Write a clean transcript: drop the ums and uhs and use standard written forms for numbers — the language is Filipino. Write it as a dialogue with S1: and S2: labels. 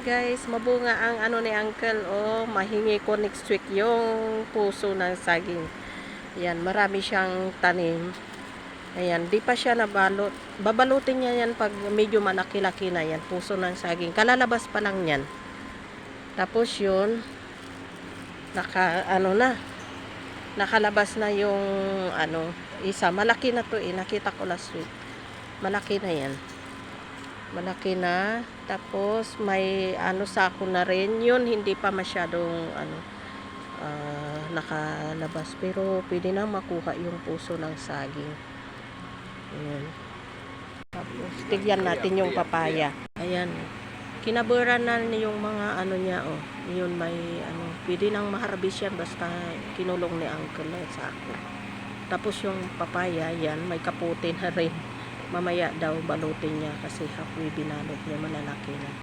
S1: Guys, mabunga ang ano ni Uncle. Oh, mahingi ko next week yung puso ng saging. Ayan, marami siyang tanim. Ayan, di pa siya nabalot. Babalutin niya yan pag medyo malaki-laki na yan. Puso ng saging. Kalalabas pa lang yan. Tapos yun, nakalabas na yung isa. Malaki na to eh. Nakita ko last week. Malaki na yan. Malaki na. Tapos may sako na rin. Yun hindi pa masyadong nakalabas. Pero pwede na makuha yung puso ng saging. Ayan. Tapos tigyan natin yung papaya. Ayan. Kinabura na yung mga niya oh. Yun may pwede nang maharbis yan basta kinulong ni Uncle na sako. Tapos yung papaya yan may kaputi na rin. Mamaya daw balutin niya kasi halfway binalot niya, malalaki na.